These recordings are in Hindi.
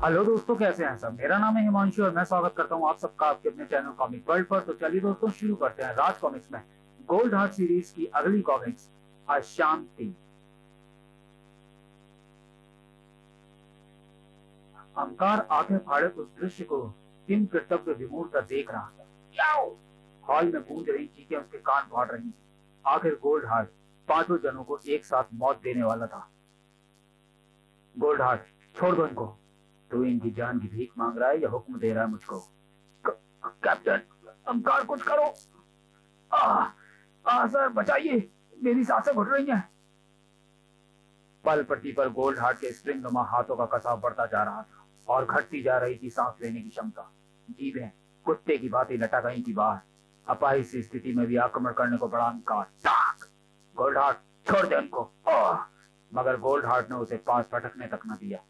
हेलो दोस्तों, कैसे हैं सब। मेरा नाम है हिमांशु और मैं स्वागत करता हूं आप सबका आपके अपने चैनल कॉमिक वर्ल्ड पर। तो चलिए दोस्तों, शुरू करते हैं राज कॉमिक्स में गोल्ड हार्ट सीरीज की अगली कॉमिक्स अशांति। अंकार आंखें फाड़े उस दृश्य को किम कर्तव्य विमूढ़ता देख रहा था। याओ! हॉल में गूंज रही चीखें उसके कान फाड़ रही थी। आखिर गोल्ड हार्ट पांचों जनों को एक साथ मौत देने वाला था। गोल्ड हार्ट, छोड़ दो इनको। तू इनकी जान की भीख मांग रहा है या हुक्म दे रहा है मुझको? कैप्टन, अंकार कुछ करो। सर बचाइए, मेरी सांसें घुट रही हैं। पल पट्टी पर गोल्ड हार्ट के स्प्रिंग नुमा हाथों का कसाव बढ़ता जा रहा था और घटती जा रही थी सांस लेने की क्षमता। जीभें कुत्ते की भांति लटक गई थी बाहर। अपाहिज सी स्थिति में भी आक्रमण करने को बड़ा अंकार। गोल्ड हार्ट, छोड़ दे उनको। मगर गोल्ड हार्ट ने उसे पास फटकने तक न दिया।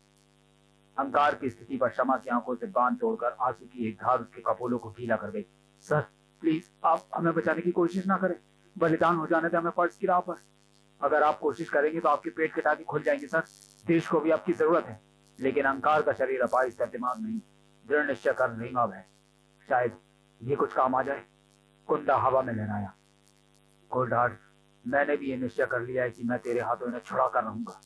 अंकार की स्थिति पर क्षमा की आंखों से बांध तोड़कर आंसू की एक धार उसके कपोलों को गीला कर गई। सर प्लीज, आप हमें बचाने की कोशिश ना करें। बलिदान हो जाने दें हमें फर्ज की राह पर। अगर आप कोशिश करेंगे तो आपके पेट के टाके खुल जाएंगे सर। देश को भी आपकी जरूरत है। लेकिन अंकार का शरीर अपाहिज का दिमाग नहीं। दृढ़ निश्चय कर नहीं है। शायद ये कुछ काम आ जाए। कुंडा हवा में लहराया। गोल्ड हार्ट, मैंने भी ये निश्चय कर लिया है कि मैं तेरे हाथों इन्हें छुड़ा कर रहूंगा।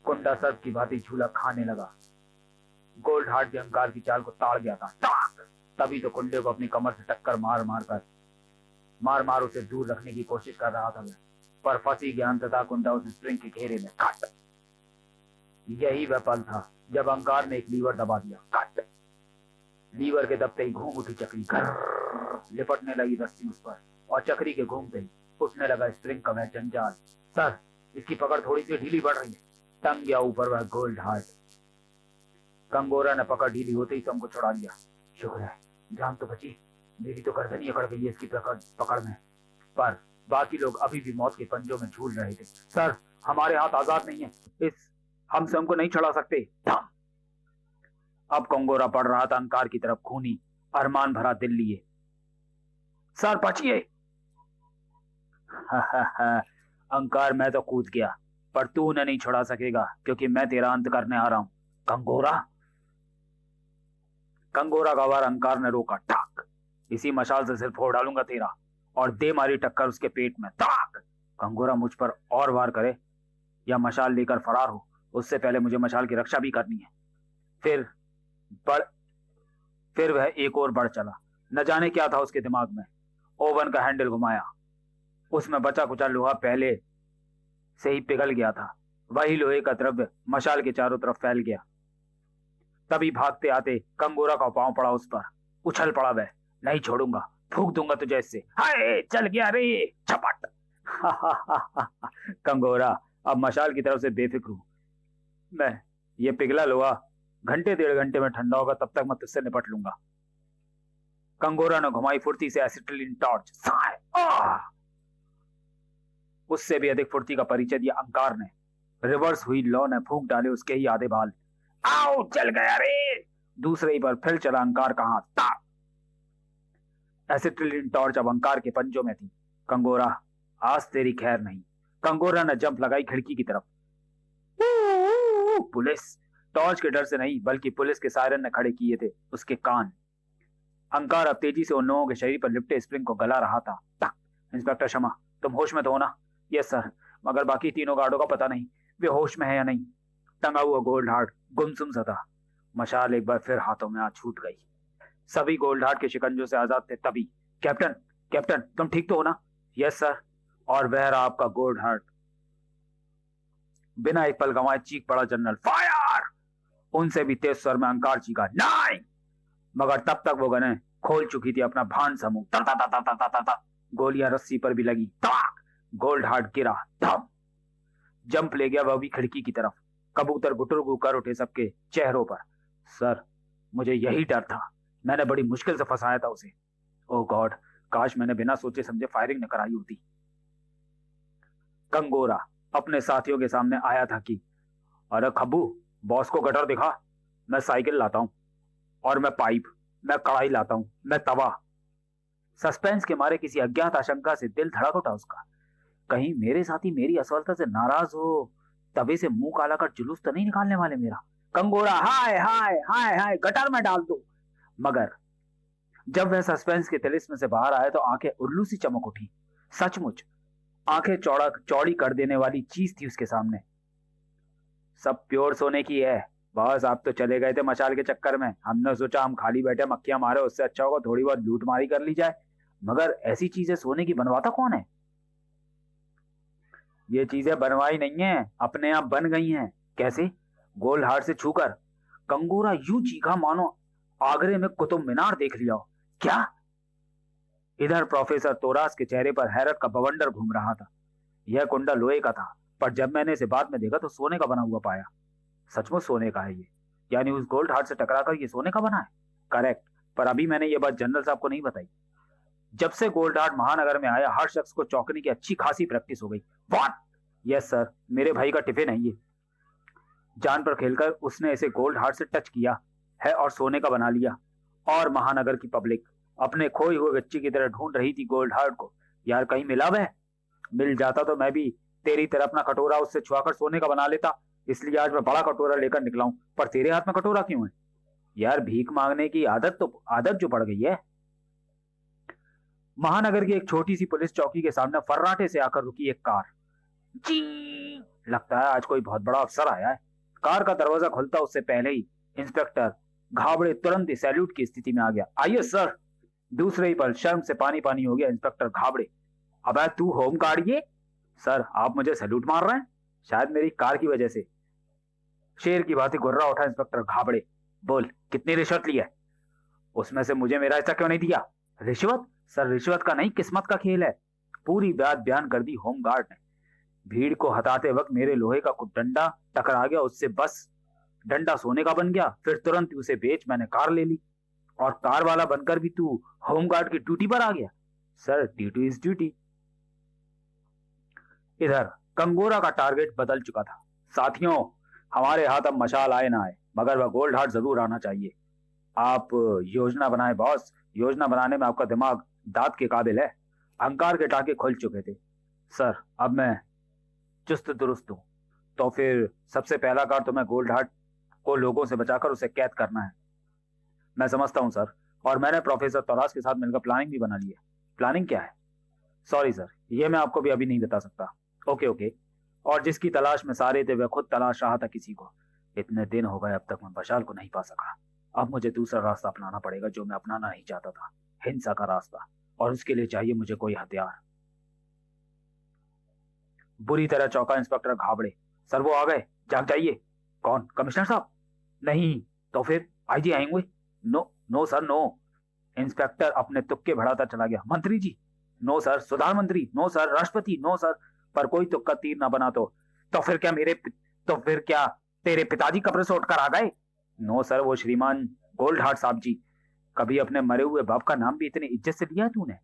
कुंडा सर्प की भांति झूला खाने लगा। गोल्ड हार्ट भी अंकार की चाल को ताड़ गया था। तभी तो कुंडे को अपनी कमर से टक्कर मार मार उसे दूर रखने की कोशिश कर रहा था वह। पर फंसी ज्ञान तथा कुंडा उस स्प्रिंग के घेरे में कट। यही वह पल था जब अंकार ने एक लीवर दबा दिया। कट। लीवर के दबते ही घूम उठी चक्री। लिपटने लगी रस्सी उस पर और चक्री के घूमते ही उठने लगा स्प्रिंग का वह जंजाल। सर, इसकी पकड़ थोड़ी सी ढीली बढ़ रही है। टंग गया ऊपर वह गोल्ड हार्ट। कंगोरा ने पकड़ ढीली होते ही तो हमको छुड़ा लिया। शुक्र है, जान तो बची। मेरी तो गर्दन ही अकड़ गई है इसकी पकड़ में। पर बाकी लोग अभी भी मौत के पंजों में झूल रहे थे। सर, हमारे हाथ आजाद नहीं है। हमसे हमको नहीं छुड़ा सकते। अब कंगोरा पड़ रहा था अंकार की तरफ, खूनी अरमान भरा दिल लिए। सर बचिए। अंकार, मैं तो कूद गया पर तू उन्हें नहीं छुड़ा सकेगा, क्योंकि मैं तेरा अंत करने आ रहा हूं। कंगोरा का वार अंकार ने रोका। टाक। इसी मशाल से सिर फोड़ डालूंगा तेरा और दे मारी टक्कर उसके पेट में। टाक। कंगोरा मुझ पर और वार करे या मशाल लेकर फरार हो, उससे पहले मुझे मशाल की रक्षा भी करनी है। फिर वह एक और बढ़ चला। न जाने क्या था उसके दिमाग में। ओवन का हैंडल घुमाया। उसमें बचा कुचा लोहा पहले से ही पिघल गया था। वही लोहे का द्रव्य मशाल के चारों तरफ फैल गया। तभी भागते आते कंगोरा का पांव पड़ा उस पर। उछल पड़ा वह। नहीं छोड़ूंगा, फूंक दूंगा तुझे इससे। हाय, चल गया रे। झपट। कंगोरा, अब मशाल की तरफ से बेफिक्र हूं मैं। ये पिघला लोहा घंटे डेढ़ घंटे में ठंडा होगा, तब तक मैं तुझसे निपट लूंगा। कंगोरा ने घुमाई फुर्ती से एसिटिलीन टॉर्च। उससे भी अधिक फुर्ती का परिचय दिया अंकार ने। रिवर्स हुई लौ ने फूंक डाले उसके ही आधे बाल। आओ, चल गया रे। दूसरे ही पर फिर चला अंकार का हाथ। एसिटिलीन टॉर्च अब अंकार के पंजों में थी। कंगोरा, आज तेरी खैर नहीं। कंगोरा ने जंप लगाई खिड़की की तरफ। पुलिस। टॉर्च के डर से नहीं, बल्कि पुलिस के सायरन ने खड़े किए थे उसके कान। अंकार अब तेजी से उन लोगों के शरीर पर लिपटे स्प्रिंग को गला रहा था। इंस्पेक्टर शर्मा, तुम होश में तो हो ना? Yes sir. मगर बाकी तीनों गार्डों का पता नहीं, वे होश में है या नहीं। टंगा हुआ गोल्ड हार्ट गुमसुम सा था। मशाल एक बार फिर हाथों में आ छूट गई। सभी गोल्ड हार्ट के शिकंजों से आजाद थे। तभी कैप्टन, कैप्टन, तुम ठीक तो हो ना? Yes sir. और वह रहा आपका गोल्ड हार्ट। बिना एक पल गंवाए चीख पड़ा जनरल। फायर! उनसे भी तेज स्वर में अंकार चीखा, नहीं! मगर तब तक वो गने खोल चुकी थी अपना भान समूह। ता ता ता ता ता ता ता। गोलियां रस्सी पर भी लगी। तड़ाक! गोल्ड हार्ट गिरा। धम! जंप ले गया वह भी खिड़की की तरफ। कबूतर गुटुरगु कर उठे सबके चेहरों पर। सर, मुझे यही डर था। मैंने बड़ी मुश्किल से फंसाया था उसे। ओह गॉड, काश मैंने बिना सोचे समझे फायरिंग न कराई होती। कंगोरा अपने साथियों के सामने आया था कि अरे खब्बू, बॉस को गटर दिखा। मैं साइकिल लाता हूं, और मैं पाइप, मैं कढ़ाई लाता हूं, मैं तवा। सस्पेंस के मारे किसी अज्ञात आशंका से दिल धड़क उठा उसका। कहीं मेरे साथी मेरी असफलता से नाराज हो, तवे से मुंह काला कर जुलूस तो नहीं निकालने वाले मेरा। कंगोरा हाय हाय हाय हाय गटर में डाल दो। मगर जब वह सस्पेंस के तिलिस्म से बाहर आए तो आंखें उल्लू सी चमक उठी। सचमुच आंखें चौड़ा चौड़ी कर देने वाली चीज थी उसके सामने। सब प्योर सोने की है बॉस। आप तो चले गए थे मशाल के चक्कर में। हमने सोचा हम खाली बैठे मक्खियां मारे, उससे अच्छा होगा थोड़ी बहुत लूट मारी कर ली जाए। मगर ऐसी चीजें सोने की बनवाता कौन है? ये चीजें बनवाई नहीं है, अपने आप बन गई हैं। कैसे? गोल्ड हार्ट से छूकर कंगोरा यूं चीखा मानो आगरे में कुतुब मीनार देख लिया हो। क्या? इधर प्रोफेसर तोरास के चेहरे पर हैरत का बवंडर घूम रहा था। यह कुंडा लोहे का था, पर जब मैंने इसे बाद में देखा तो सोने का बना हुआ पाया। सचमुच सोने का है ये, यानी उस गोल्ड हार्ट से टकराकर ये सोने का बना है। करेक्ट। पर अभी मैंने ये बात जनरल साहब को नहीं बताई। जब से गोल्ड हार्ट महानगर में आया हर शख्स को चौंकने की अच्छी खासी प्रैक्टिस हो गई। व्हाट? यस सर, मेरे भाई का टिफिन है ये। जान पर खेलकर उसने इसे गोल्ड हार्ट से टच किया है और सोने का बना लिया। और महानगर की पब्लिक अपने खोई हुए बच्चे की तरह ढूंढ रही थी गोल्ड हार्ट को। यार कहीं मिला वह? मिल जाता तो मैं भी तेरी तरह अपना कटोरा उससे छुआकर सोने का बना लेता। इसलिए आज मैं बड़ा कटोरा लेकर निकला हूं। पर तेरे हाथ में कटोरा क्यों है? यार भीख मांगने की आदत जो पड़ गई है। महानगर की एक छोटी सी पुलिस चौकी के सामने फर्राटे से आकर रुकी एक कार। जी, लगता है आज कोई बहुत बड़ा अफसर आया है। कार का दरवाजा खुलता उससे पहले ही इंस्पेक्टर घाबड़े तुरंत ही सैल्यूट की स्थिति में आ गया। आइए सर। दूसरे ही पल शर्म से पानी पानी हो गया इंस्पेक्टर घाबड़े। अबे तू होम गार्ड ये? सर आप मुझे सैल्यूट मार रहे हैं? शायद मेरी कार की वजह से। शेर की भांति गुर्रा उठा इंस्पेक्टर घाबड़े। बोल कितनी रिश्वत ली है? उसमें से मुझे मेरा हिस्सा क्यों नहीं दिया? रिश्वत? सर रिश्वत का नहीं, किस्मत का खेल है। पूरी बात बयान कर दी होमगार्ड ने। भीड़ को हटाते वक्त मेरे लोहे का कुछ डंडा टकरा गया, उससे बस डंडा सोने का बन गया। फिर तुरंत उसे बेच मैंने कार ले ली। और कार वाला बनकर भी तू होमगार्ड की ड्यूटी पर आ गया? Sir duty is duty. इधर कंगोरा का टारगेट बदल चुका था। साथियों, हमारे हाथ अब मशाल आए ना आए, मगर वह गोल्ड हार्ट जरूर आना चाहिए। आप योजना बनाए बॉस। योजना बनाने में आपका दिमाग दांत के काबिल है। अहंकार के टाके खुल चुके थे। सर अब मैं चुस्त दुरुस्त हूं। तो फिर सबसे पहला कार्य तुम्हें गोल्ड हार्ट को लोगों से बचाकर उसे कैद करना है। मैं समझता हूं सर, और मैंने प्रोफेसर तौरास के साथ मिलकर प्लानिंग भी बना ली है। प्लानिंग क्या है? सॉरी सर, ये मैं आपको भी अभी नहीं बता सकता। Okay okay. और जिसकी तलाश में सारे थे वह खुद तलाश रहा था किसी को। इतने दिन हो गए अब तक मैं मशाल को नहीं पा सका। अब मुझे दूसरा रास्ता अपनाना पड़ेगा जो मैं अपनाना नहीं चाहता था, हिंसा का रास्ता। और उसके लिए चाहिए मुझे कोई हथियार। बुरी तरह चौंका इंस्पेक्टर घाबड़े। सर वो आ गए, जाग जाइए। कौन? कमिश्नर साहब? नहीं तो फिर आईजी आएंगे? No no sir no. Inspector अपने तुक्के बढ़ाता चला गया। मंत्री जी? No sir. सुधार मंत्री? No sir. राष्ट्रपति? No sir. पर कोई तुक्का तीर ना बना तो फिर क्या तेरे पिताजी कब्र से उठकर आ गए? नो सर, वो श्रीमान गोल्ड हार्ट साहब जी। कभी अपने मरे हुए बाप का नाम भी इतनी इज्जत से लिया तूने?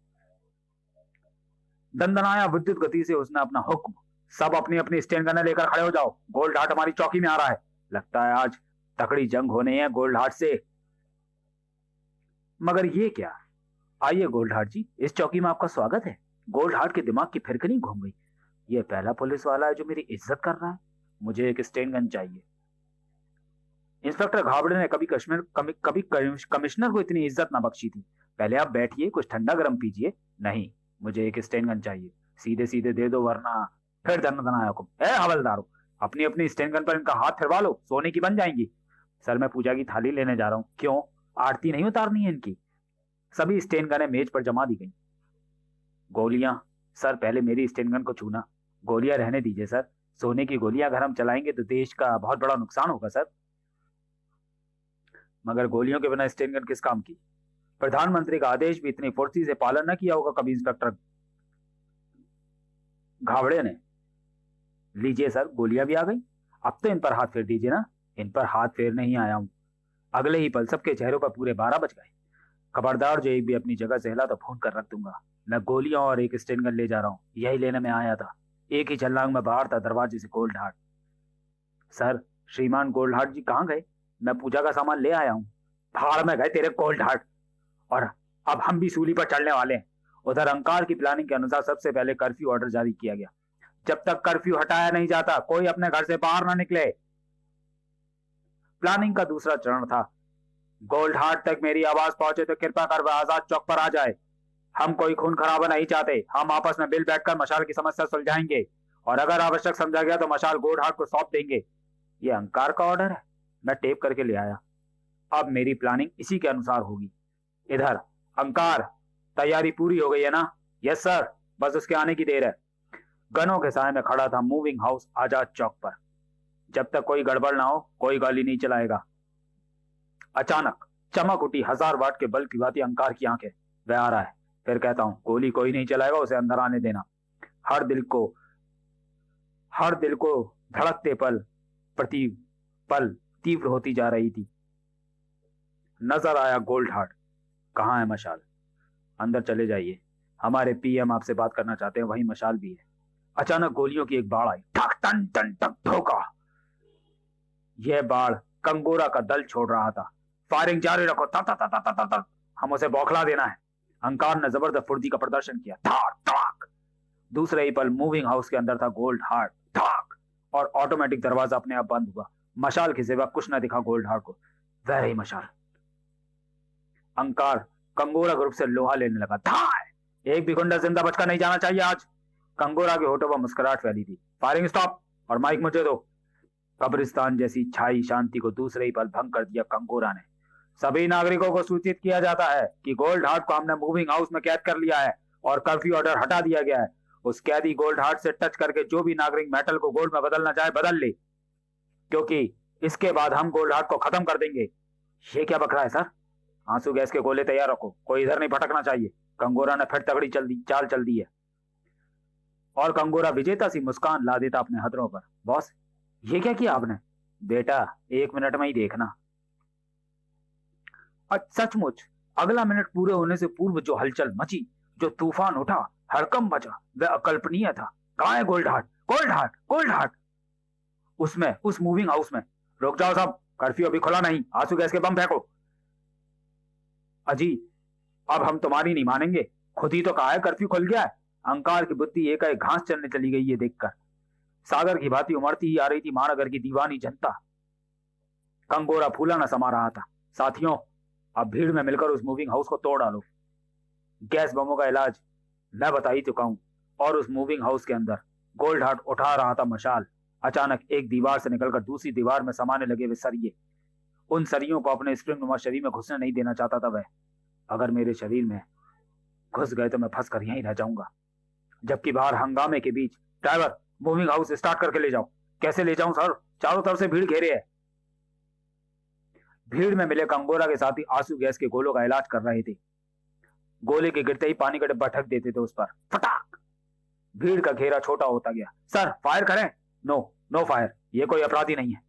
दंदनाया विद्युत गति से उसने अपना हुक्म। सब अपनी अपनी स्टैंड गन लेकर खड़े हो जाओ। गोल्ड हार्ट हमारी चौकी में आ रहा है। लगता है आज तकड़ी जंग होने है गोल्ड हार्ट से। मगर ये क्या? आइए गोल्ड हार्ट जी, इस चौकी में आपका स्वागत है। गोल्ड हार्ट के दिमाग की फिरकनी घूम गई। ये पहला पुलिस वाला है जो मेरी इज्जत कर रहा है। मुझे एक स्टैंड गन चाहिए। इंस्पेक्टर घाबड़े ने कभी कमिश्नर को इतनी इज्जत ना बख्शी थी। पहले आप बैठिए, कुछ ठंडा गर्म पीजिए। नहीं, मुझे एक स्टैंड गन चाहिए। सीधे सीधे दे दो वरना। फिर दंदनाया हुक्म। ए हवलदारो, अपनी अपनी स्टैंड गन पर इनका हाथ फिरवा लो, सोने की बन जाएंगी। सर मैं पूजा की थाली लेने जा रहा हूँ। क्यों? आरती नहीं उतारनी है इनकी? सभी स्टैंड गनें मेज पर जमा दी गई। गोलियां? सर पहले मेरी स्टैंड गन को छूना। गोलियां रहने दीजिए सर। सोने की गोलियां अगर हम चलाएंगे तो देश का बहुत बड़ा नुकसान होगा सर। मगर गोलियों के बिना स्टैंड गन किस काम की? प्रधानमंत्री का आदेश भी इतनी फुर्ती से पालन न किया होगा कभी इंस्पेक्टर घावड़े ने। लीजिए सर, गोलियां भी आ गई। अब तो इन पर हाथ फेर दीजिए ना। इन पर हाथ फेरने ही आया हूं। अगले ही पल सबके चेहरों पर पूरे 12 बज गए। खबरदार जो एक भी अपनी जगह से हिला तो फोन कर रख दूंगा। मैं गोलियां और एक स्टैंड गन ले जा रहा हूं, यही लेने में आया था। एक ही छलांग में बाहर था दरवाजे से गोल्ड हार्ट। सर श्रीमान गोल्ड हार्ट जी कहाँ गए? मैं पूजा का सामान ले आया हूँ। भाड़ में गए तेरे गोल्ड हार्ट। और अब हम भी सूली पर चढ़ने वाले हैं। उधर अहंकार की प्लानिंग के अनुसार सबसे पहले कर्फ्यू ऑर्डर जारी किया गया। जब तक कर्फ्यू हटाया नहीं जाता कोई अपने घर से बाहर ना निकले। प्लानिंग का दूसरा चरण था। गोल्ड हार्ट तक मेरी आवाज पहुंचे तो कृपया कर वह आजाद चौक पर आ जाए। हम कोई खून खराबा नहीं चाहते। हम आपस में मिल बैठकर मशाल की समस्या सुलझाएंगे और अगर आवश्यक समझा गया तो मशाल गोल्ड हार्ट को सौंप देंगे। ये अंकार का ऑर्डर है। मैं टेप करके ले आया। अब मेरी प्लानिंग इसी के अनुसार होगी। इधर अंकार, तैयारी पूरी हो गई है ना? यस सर, बस उसके आने की देर है। गनों के साय में खड़ा था मूविंग हाउस आजाद चौक पर। जब तक कोई गड़बड़ ना हो कोई गाली नहीं चलाएगा। अचानक चमक उठी 1000 वाट के बल्ब की भांति अंकार की आंखें। वह आ रहा है। फिर कहता हूं गोली कोई नहीं चलाएगा, उसे अंदर आने देना। हर दिल को धड़कते पल प्रति पल तीव्र होती जा रही थी। नजर आया गोल्ड हार्ट। कहाँ है मशाल? अंदर चले जाइए, हमारे पीएम आपसे बात करना चाहते हैं, वही मशाल भी है। अचानक गोलियों की एक बाढ़ आई। ठक टन टन टक ठोका। यह बाढ़ कंगोरा का दल छोड़ रहा था। फायरिंग जारी रखो। ता ता ता ता ता ता ता। हम उसे बौखला देना है। अंकार ने जबरदस्त फुर्ती का प्रदर्शन किया। धाक धाक। दूसरे ही पल मूविंग हाउस के अंदर था गोल्ड हार्ट। धाक, और ऑटोमेटिक दरवाजा अपने आप बंद हुआ। मशाल के सिवा कुछ न दिखा गोल्ड हार्ट को। वह रही मशाल। अंकार कंगोरा ग्रुप से लोहा लेने लगा। धाय! एक भी गुंडा जिंदा बचकर नहीं जाना चाहिए आज। कंगोरा के होठों पर मुस्कुराहट फैली थी। फायरिंग स्टॉप और माइक मुझे दो। कब्रिस्तान जैसी छाई शांति को दूसरे ही पल भंग कर दिया कंगोरा ने। सभी नागरिकों को सूचित किया जाता है कि गोल्ड हार्ट को हमने मूविंग हाउस में कैद कर लिया है और कर्फ्यू ऑर्डर हटा दिया गया है। उस कैदी गोल्ड हार्ट से टच करके जो भी नागरिक मेटल को गोल्ड में बदलना चाहे बदल ले, क्योंकि इसके बाद हम गोल्ड हार्ट को खत्म कर देंगे। ये क्या बक रहा है सर? आंसू गैस के गोले तैयार रखो, कोई इधर नहीं भटकना चाहिए। कंगोरा ने फिर तगड़ी चाल चल दी है। और कंगोरा विजेता सी मुस्कान ला देता अपने हथेलियों पर। बॉस, ये क्या किया आपने? बेटा 1 मिनट में ही देखना। सचमुच अगला मिनट पूरे होने से पूर्व जो हलचल मची, जो तूफान उठा, हड़कंप मचा, वह अकल्पनीय था। कहाँ है gold heart? Gold heart, gold heart! उसमें, उस मूविंग हाउस में। रुक जाओ सब, कर्फ्यू अभी खुला नहीं। आंसू गैस के बम फेंको। अजी, अब हम तुम्हारी नहीं मानेंगे। खुद ही तो कहा है कर्फ्यू खुल गया है। अंकार की बुद्धि एकाएक घास चलने चली गई ये देखकर। सागर की भांति उमड़ती ही आ रही थी महानगर की दीवानी जनता। कंगोरा फूला न समा रहा था। साथियों, अब भीड़ में मिलकर उस मूविंग हाउस को तोड़ डालो। गैस बमों का इलाज मैं बता ही चुका हूं। और उस मूविंग हाउस के अंदर गोल्ड हार्ट उठा रहा था मशाल। अचानक एक दीवार से निकलकर दूसरी दीवार में समाने लगे वे सरिये। उन सरियों को अपने स्प्रिंग नुमा शरीर में घुसने नहीं देना चाहता था वह। अगर मेरे शरीर में घुस गए तो मैं फंस कर यहीं रह जाऊंगा। जबकि बाहर हंगामे के बीच, ड्राइवर मूविंग हाउस स्टार्ट करके ले जाओ। कैसे ले जाऊं सर? चारों तरफ से भीड़ घेरे है। भीड़ में मिले कंगोरा के साथी आंसू गैस के गोलों का इलाज कर रहे थे। गोले के गिरते ही पानी का डिब्बा ढक देते थे उस पर। फटाक! भीड़ का घेरा छोटा होता गया। सर फायर करें? नो, नो फायर, ये कोई अपराधी नहीं है।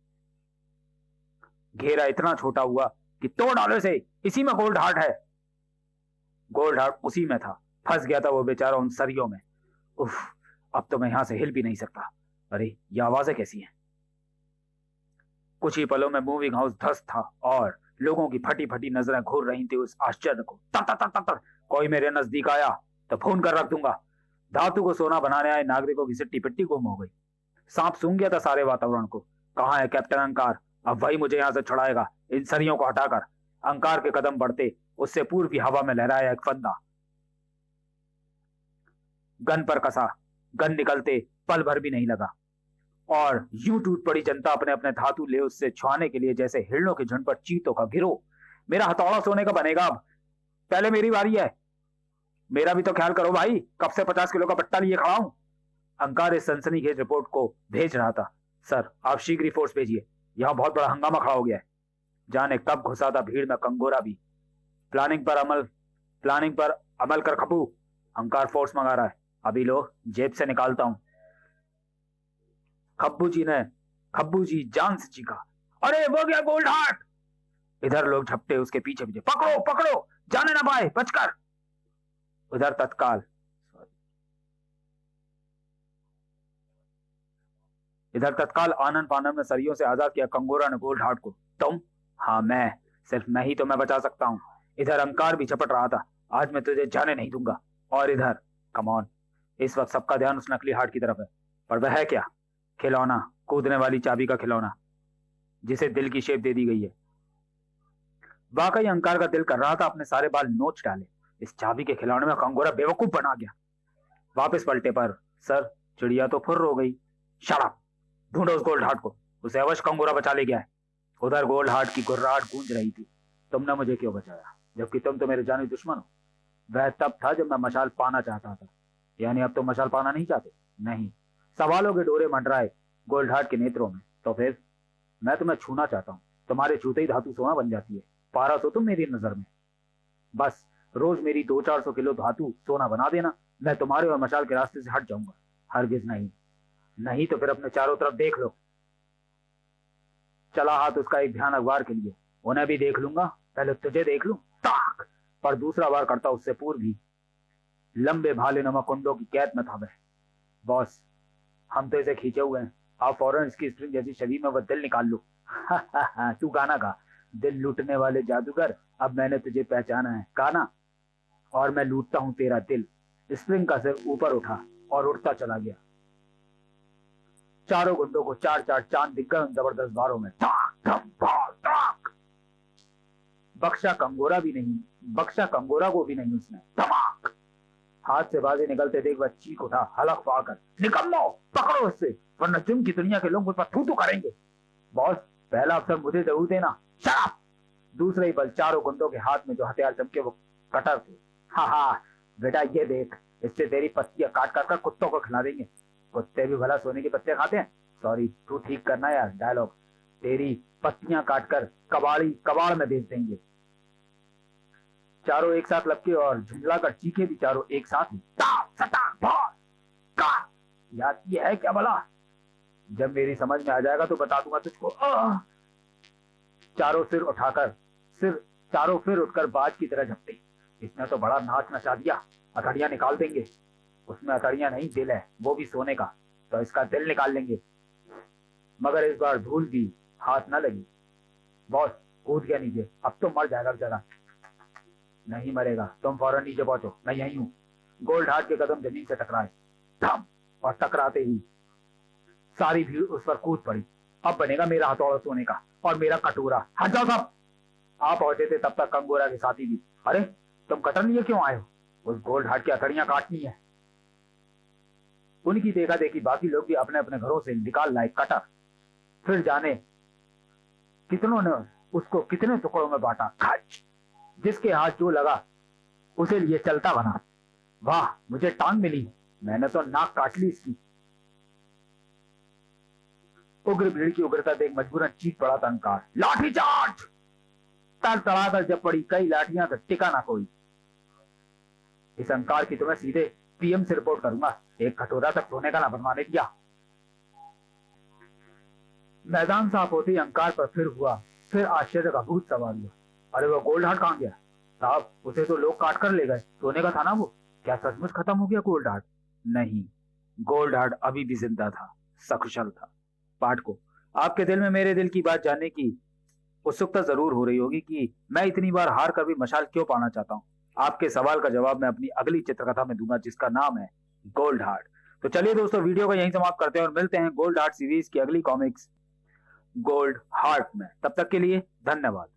घेरा इतना छोटा हुआ कि तोड़ डालो इसे, इसी में गोल्ड हार्ट है। गोल्ड हार्ट उसी में था। फंस गया था वो बेचारा उन सरियों में। उफ, अब तो मैं यहां से हिल भी नहीं सकता। अरे ये आवाजें कैसी हैं? कुछ ही पलों में मूविंग हाउस ध्वस्त था और लोगों की फटी फटी नजरें घूर रही थी उस आश्चर्य को। ता ता ता ता ता। कोई मेरे नजदीक आया तो फोन कर रख दूंगा। धातु को सोना बनाने आए नागरिकों की सिट्टी पिट्टी गुम हो गई। सांप सूंघ गया था सारे वातावरण को। कहाँ है कैप्टन अंकार? अब वही मुझे यहां से छुड़ाएगा इन सरियों को हटाकर। अंकार के कदम बढ़ते उससे पूर्व की हवा में लहराया एक फंदा। गन पर कसा। गन निकलते पल भर भी नहीं लगा और यूं टूट पड़ी जनता अपने अपने धातु ले उससे छुआने के लिए जैसे हिरणों के झुंड पर चीतों का गिरोह। मेरा हथौड़ा सोने का बनेगा अब। पहले मेरी बारी है। मेरा भी तो ख्याल करो भाई, कब से 50 किलो का पट्टा लिए खड़ा हूं। अंकार इस सनसनीखेज रिपोर्ट को भेज रहा था। सर आप शीघ्र ही फोर्स भेजिए, यहां बहुत बड़ा हंगामा खड़ा हो गया है। जाने कब घुसा था भीड़ में कंगोरा भी। प्लानिंग पर अमल कर खपू। अंकार फोर्स मंगा रहा है। अभी लो, जेब से निकालता हूं। खब्बू जी जान से चीखा, अरे वो गया गोल्ड हार्ट। इधर लोग झपटे उसके पीछे पीछे, पकड़ो पकड़ो, जाने ना पाए, बचकर। इधर तत्काल आनंद फानन में सरियों से आजाद किया कंगोरा ने गोल्ड हार्ट को। तुम? हाँ मैं, सिर्फ मैं ही तुम्हें बचा सकता हूं। इधर अंकार भी झपट रहा था, आज मैं तुझे जाने नहीं दूंगा। और इधर कम ऑन। इस वक्त सबका ध्यान उस नकली हार्ट की तरफ है। पर वह है क्या? खिलौना, कूदने वाली चाबी का खिलौना। जिसे दिल की शेप दे दी गई है। वाकई अंकार का दिल कर रहा था अपने सारे बाल नोच डाले। इस चाबी के खिलौने में कंगोरा बेवकूफ बना गया। वापस पलटे पर सर, चिड़िया तो फुर्र हो गई। शट अप, ढूंढो उस गोल्ड हार्ट को, उसे अवश्य कंगोरा बचा ले गया है। उधर गोल्ड हार्ट की गुर्राहट गूंज रही थी। तुमने मुझे क्यों बचाया, जबकि तुम तो मेरे जानी दुश्मन हो। वह तब था जब मैं मशाल पाना चाहता था। यानी अब तो मशाल पाना नहीं चाहते? नहीं। सवालों के डोरे मंडराए गोल्ड हार्ट के नेत्रों में। तो फिर? मैं तुम्हें छूना चाहता हूँ। तुम्हारे छूते ही धातु सोना बन जाती है। पारस हो तुम मेरी नजर में। बस रोज मेरी 200-400 किलो धातु सोना बना देना, मैं तुम्हारे और मशाल के रास्ते से हट जाऊंगा। हरगिज नहीं। नहीं तो फिर अपने चारों तरफ देख लो। चला हाथ उसका एक भयानक वार के लिए। उन्हें भी देख लूंगा, पहले तुझे देख लूं। ताक! पर दूसरा वार करता उससे पूर्व ही लंबे भाले नमा कुंडों की कैद में था वह। बॉस, हम तो इसे खींचे हुए हैं। आप फौरन इसकी स्ट्रिंग जैसी छवि में वह दिल निकाल लो। तू गाना गा, दिल लूटने वाले जादूगर, अब मैंने तुझे पहचाना है। गाना। और मैं लूटता हूं तेरा दिल। स्प्रिंग का सिर ऊपर उठा और उड़ता चला गया। चारों गुंडों को 4-4 चांद दिख गए उन जबरदस्त वारों में। बख्शा कंगोरा भी नहीं, बख्शा कंगोरा को भी नहीं उसने। धमाक! हाथ से बाजी निकलते देख वह चीख उठा, हलक पाकर, निकम्मो, पकड़ो उससे, वरना जिम की दुनिया के लोग मुझ पर थू करेंगे। बॉस, पहला अवसर मुझे जरूर देना। शराब! दूसरे ही पल चारों गुंडों के हाथ में जो हथियार चमके वो कटर थे। हाँ, बेटा ये देख, इससे तेरी पत्तियां काट काट कर कुत्तों को खिला देंगे। कुत्ते भी भला सोने की पत्तियां खाते हैं? सॉरी, तू ठीक करना यार डायलॉग। तेरी पत्तियां काटकर कबाड़ी कबाड़ में बेच देंगे। चारों एक साथ लपके और झुंझलाकर चीखे भी चारों एक साथ ही। याद ये है क्या भला? जब मेरी समझ में आ जाएगा तो बता दूंगा तुझको। चारों सिर उठाकर चारों फिर उठकर बाज की तरह झपटे। इसने तो बड़ा नाच नचा दिया। अतड़ियां निकाल देंगे। उसमें अतड़ियां नहीं, दिल है, वो भी सोने का। तो इसका दिल निकाल लेंगे। मगर इस बार धूल भी हाथ न लगी। बॉस, कूद गया नीचे, अब तो मर जाएगा बेचारा। नहीं मरेगा, तुम फौरन नीचे पहुंचो, मैं यहीं हूं। गोल्ड हार्ट के कदम जमीन से टकराए। थम! और टकराते ही सारी भीड़ उस पर कूद पड़ी। अब बनेगा मेरा हथौड़ा सोने का और मेरा कटोरा। हट जाओ सब! आप पहुंचे थे तब तक कंगोरा के साथी भी। अरे, तुम कटर लिए क्यों आए हो? उस गोल्ड हार्ट की अतड़ियां काटनी है। उनकी देखा देखी बाकी लोग भी अपने अपने घरों से निकाल लाए कटर। फिर जाने कितनों ने उसको कितने टुकड़ों में बांटा। खच! जिसके हाथ जो लगा उसे लिए चलता बना। वाह, मुझे टांग मिली, मैंने तो नाक काट ली इसकी। उग्र भीड़ की उग्रता देख मजबूरन चीख पड़ा था अंकार। लाठी चार्ज! तड़तड़ाकर जब पड़ी कई लाठियां तो टिका ना कोई। इस अंकार की तुम्हें सीधे पीएम से रिपोर्ट करूंगा। एक कटोरा तक सोने का ना बनवाने दिया। मैदान साफ होते ही अंकार पर फिर आश्चर्य का भूत सवार हुआ। अरे वो गोल्ड हार्ट कहां गया? साहब, उसे तो लोग काट कर ले गए। सोने का था ना वो। क्या सचमुच खत्म हो गया गोल्ड हार्ट? नहीं, गोल्ड हार्ट अभी भी जिंदा था, सकुशल था। पाठकों, आपके दिल में मेरे दिल की बात जानने की उत्सुकता जरूर हो रही होगी कि मैं इतनी बार हार कर भी मशाल क्यों पाना चाहता हूँ। आपके सवाल का जवाब मैं अपनी अगली चित्रकथा में दूंगा, जिसका नाम है गोल्ड हार्ट। तो चलिए दोस्तों, वीडियो को यहीं समाप्त करते हैं और मिलते हैं गोल्ड हार्ट सीरीज की अगली कॉमिक्स गोल्ड हार्ट में। तब तक के लिए धन्यवाद।